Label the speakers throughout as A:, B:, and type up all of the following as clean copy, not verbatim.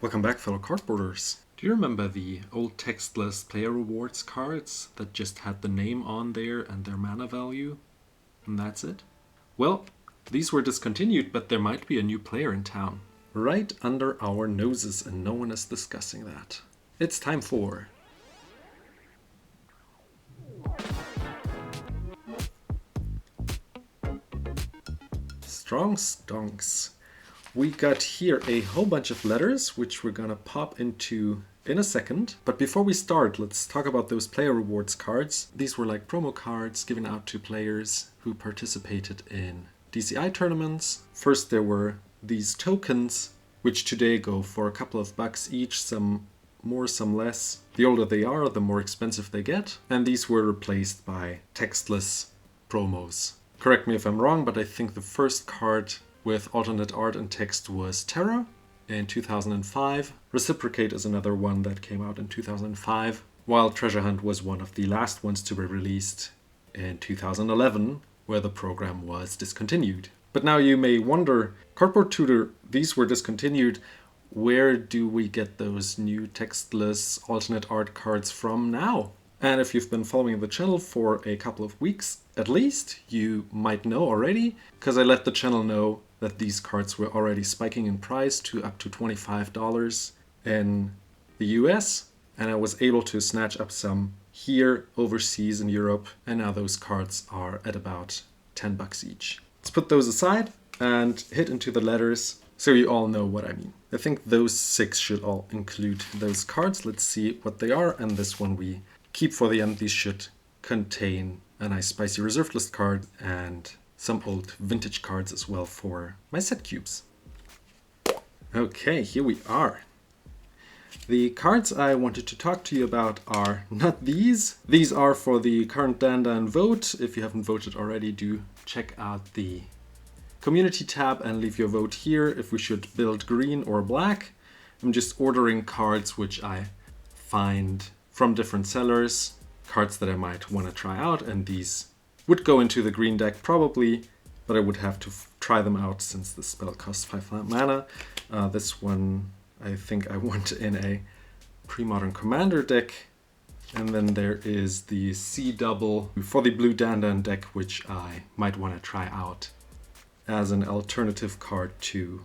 A: Welcome back, fellow cardboarders. Do you remember the old textless player rewards cards that just had the name on there and their mana value? And that's it? Well, these were discontinued, but there might be a new player in town. Right under our noses, and no one is discussing that. It's time for... Strong Stonks. We got here a whole bunch of letters, which we're gonna pop into in a second. But before we start, let's talk about those player rewards cards. These were like promo cards given out to players who participated in DCI tournaments. First there were these tokens, which today go for a couple of bucks each, some more, some less. The older they are, the more expensive they get. And these were replaced by textless promos. Correct me if I'm wrong, but I think the first card with alternate art and text was Terra in 2005. Reciprocate is another one that came out in 2005, while Treasure Hunt was one of the last ones to be released in 2011, where the program was discontinued. But now you may wonder, CardboardTutor, these were discontinued. Where do we get those new textless alternate art cards from now? And if you've been following the channel for a couple of weeks at least, you might know already, because I let the channel know that these cards were already spiking in price to up to $25 in the US, and I was able to snatch up some here overseas in Europe, and now those cards are at about 10 bucks each. Let's put those aside and hit into the letters so you all know what I mean. I think those 6 should all include those cards. Let's see what they are, and this one we keep for the end. These should contain a nice spicy reserved list card and some old vintage cards as well for my set cubes. Okay, here we are. The cards I wanted to talk to you about are not these. These are for the current Dandan vote. If you haven't voted already, do check out the community tab and leave your vote here if we should build green or black. I'm just ordering cards which I find from different sellers, cards that I might want to try out, and these would go into the green deck probably, but I would have to try them out since the spell costs 5 mana. This one I think I want in a pre-modern commander deck, and then there is the C double for the blue Dandan deck, which I might want to try out as an alternative card to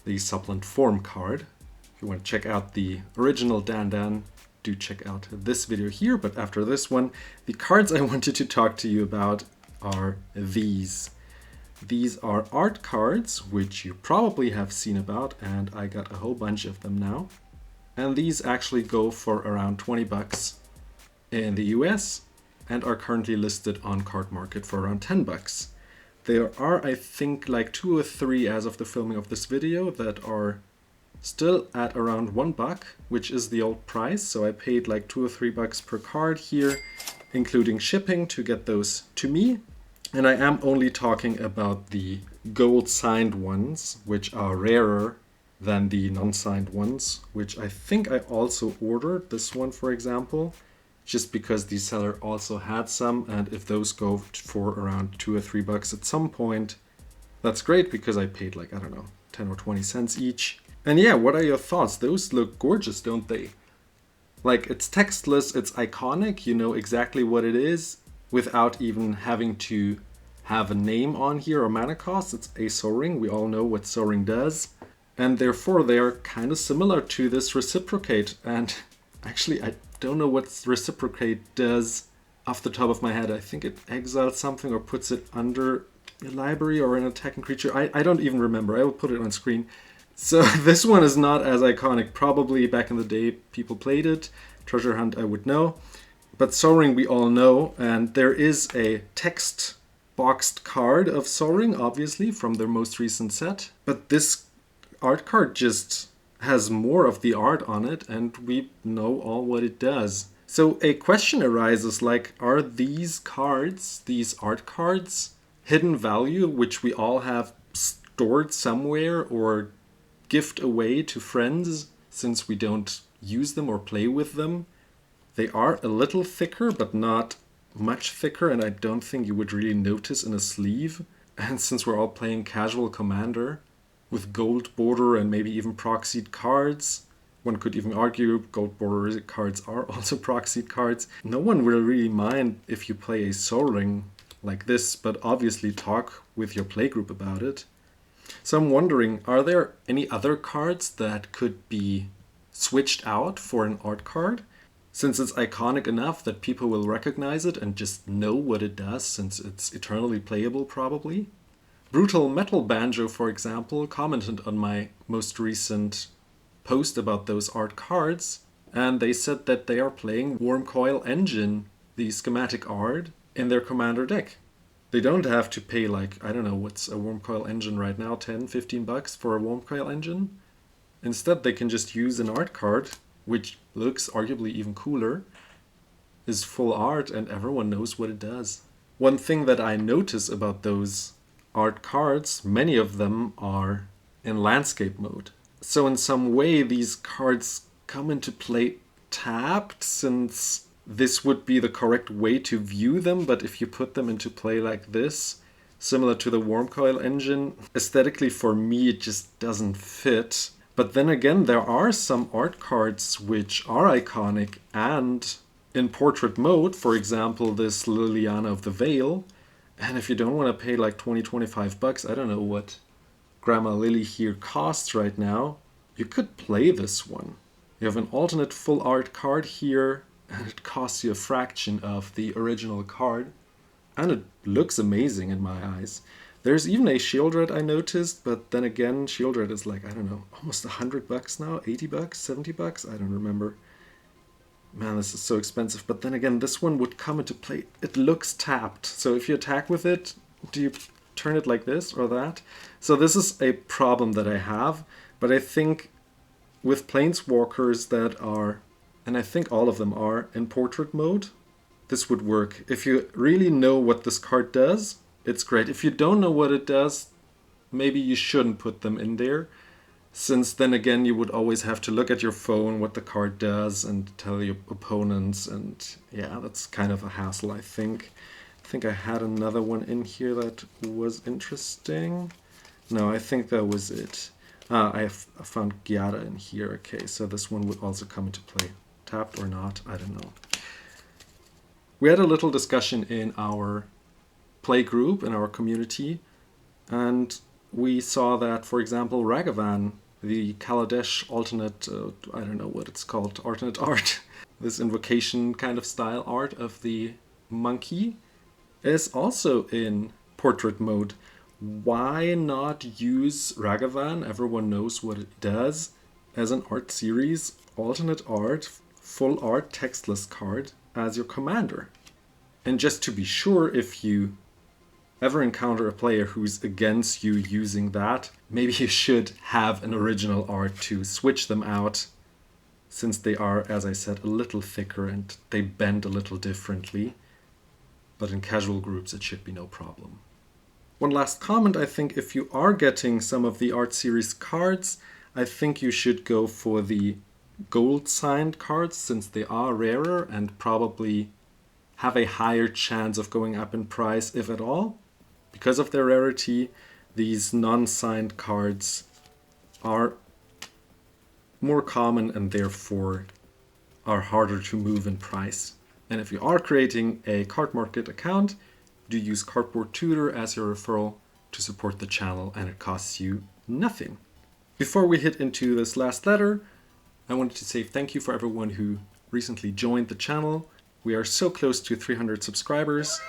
A: the supplant form card. If you want to check out the original Dandan, do check out this video here. But after this one, the cards I wanted to talk to you about are these. These are art cards, which you probably have seen about, and I got a whole bunch of them now. And these actually go for around 20 bucks in the US and are currently listed on Cardmarket for around 10 bucks. There are, I think, like 2 or 3 as of the filming of this video that are still at around $1, which is the old price. So I paid like 2 or 3 bucks per card here, including shipping, to get those to me. And I am only talking about the gold signed ones, which are rarer than the non-signed ones, which I think I also ordered. This one, for example, just because the seller also had some. And if those go for around 2 or 3 bucks at some point, that's great, because I paid like, I don't know, 10 or 20 cents each. And yeah, what are your thoughts? Those look gorgeous, don't they? Like, it's textless, it's iconic, you know exactly what it is without even having to have a name on here or mana cost. It's a Soaring, we all know what Soaring does. And therefore they're kind of similar to this Reciprocate. And actually, I don't know what Reciprocate does off the top of my head. I think it exiles something or puts it under a library or an attacking creature. I don't even remember. I will put it on screen. So this one is not as iconic. Probably back in the day people played it. Treasure Hunt I would know. But Soaring we all know, and there is a text boxed card of Soaring, obviously, from their most recent set. But this art card just has more of the art on it, and we know all what it does. So a question arises, like, are these cards, these art cards, hidden value, which we all have stored somewhere or gift away to friends since we don't use them or play with them? They are a little thicker, but not much thicker, and I don't think you would really notice in a sleeve. And since we're all playing casual Commander, with gold border and maybe even proxied cards. One could even argue gold border cards are also proxied cards. No one will really mind if you play a Soul Ring like this, but obviously talk with your playgroup about it. So I'm wondering, are there any other cards that could be switched out for an art card? Since it's iconic enough that people will recognize it and just know what it does, since it's eternally playable probably. Brutal Metal Banjo, for example, commented on my most recent post about those art cards, and they said that they are playing Warm Coil Engine, the schematic art, in their commander deck. They don't have to pay like, I don't know, what's a Warm Coil Engine right now, 10, 15 bucks for a Warm Coil Engine? Instead, they can just use an art card, which looks arguably even cooler, is full art, and everyone knows what it does. One thing that I notice about those art cards, many of them are in landscape mode. So in some way, these cards come into play tapped, since this would be the correct way to view them, but if you put them into play like this, similar to the Warm Coil Engine, aesthetically for me it just doesn't fit. But then again, there are some art cards which are iconic and in portrait mode, for example this Liliana of the Veil, and if you don't want to pay like 20-25 bucks, I don't know what Grandma Lily here costs right now, you could play this one. You have an alternate full art card here, and it costs you a fraction of the original card. And it looks amazing in my eyes. There's even a Shieldred I noticed, but then again, Shieldred is like, I don't know, almost 100 bucks now, 80 bucks, 70 bucks, I don't remember. Man, this is so expensive. But then again, this one would come into play. It looks tapped. So if you attack with it, do you turn it like this or that? So this is a problem that I have, but I think with Planeswalkers that are, and I think all of them are, in portrait mode, this would work. If you really know what this card does, it's great. If you don't know what it does, maybe you shouldn't put them in there, since then again you would always have to look at your phone what the card does and tell your opponents, and yeah, that's kind of a hassle, I think. I think I had another one in here that was interesting. No, I think that was it. I found Gyara in here. Okay, so this one would also come into play. Tapped or not, I don't know. We had a little discussion in our play group, in our community, and we saw that, for example, Ragavan, the Kaladesh alternate, I don't know what it's called, alternate art, this invocation kind of style art of the monkey, is also in portrait mode. Why not use Ragavan, everyone knows what it does, as an art series, alternate art, full art textless card as your commander? And just to be sure, if you ever encounter a player who's against you using that, maybe you should have an original art to switch them out, since they are, as I said, a little thicker and they bend a little differently. But in casual groups it should be no problem. One last comment, I think if you are getting some of the art series cards, I think you should go for the gold signed cards, since they are rarer and probably have a higher chance of going up in price, if at all. Because of their rarity, these non-signed cards are more common and therefore are harder to move in price. And if you are creating a Cardmarket account, do use CardboardTutor as your referral to support the channel, and it costs you nothing. Before we hit into this last letter, I wanted to say thank you for everyone who recently joined the channel. We are so close to 300 subscribers,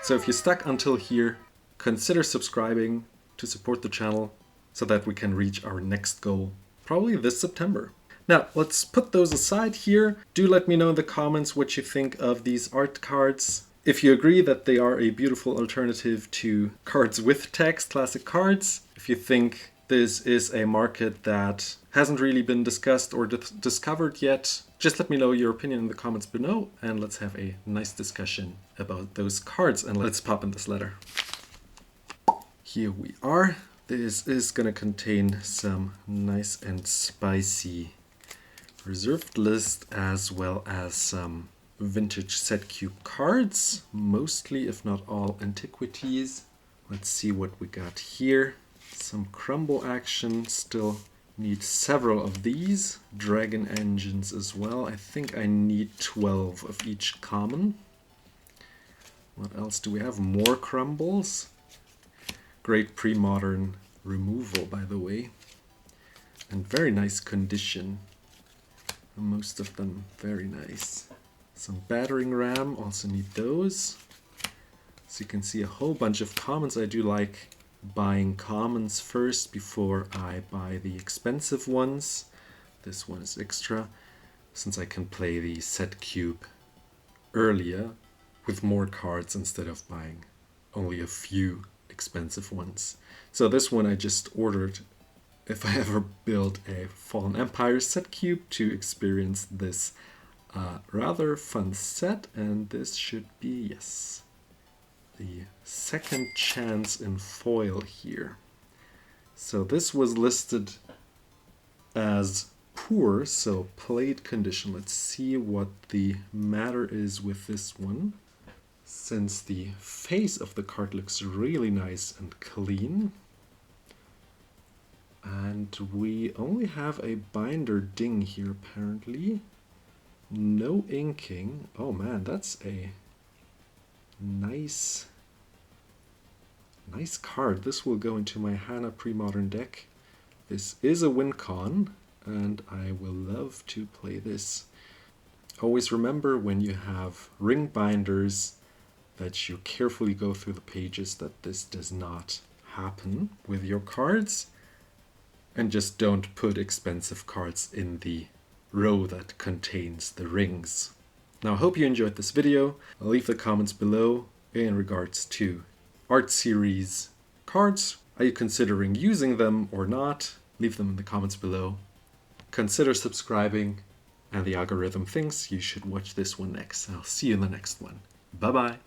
A: so if you stuck until here, consider subscribing to support the channel so that we can reach our next goal, probably this September. Now, let's put those aside here. Do let me know in the comments what you think of these art cards. If you agree that they are a beautiful alternative to cards with text, classic cards. If you think this is a market that hasn't really been discussed or discovered yet, just let me know your opinion in the comments below, and let's have a nice discussion about those cards. And let's pop in this letter. Here we are. This is going to contain some nice and spicy reserved list, as well as some vintage set cube cards, mostly if not all antiquities. Let's see what we got here. Some crumble action, still need several of these. Dragon engines as well. I think I need 12 of each common. What else do we have? More crumbles. Great pre-modern removal, by the way. And very nice condition. Most of them very nice. Some battering ram, also need those. So you can see a whole bunch of commons. I do like buying commons first before I buy the expensive ones. This one is extra, since I can play the set cube earlier with more cards instead of buying only a few expensive ones. So this one I just ordered if I ever build a Fallen Empire set cube to experience this rather fun set, and this should be, yes, the second chance in foil here. So this was listed as poor, so played condition. Let's see what the matter is with this one. Since the face of the card looks really nice and clean. And we only have a binder ding here apparently. No inking. Oh man, that's a nice card. This will go into my Hana pre-modern deck. This is a win con, and I will love to play this. Always remember when you have ring binders that you carefully go through the pages, that this does not happen with your cards. And just don't put expensive cards in the row that contains the rings. Now I hope you enjoyed this video. I'll leave the comments below in regards to art series cards. Are you considering using them or not? Leave them in the comments below. Consider subscribing, and the algorithm thinks you should watch this one next. I'll see you in the next one. Bye bye.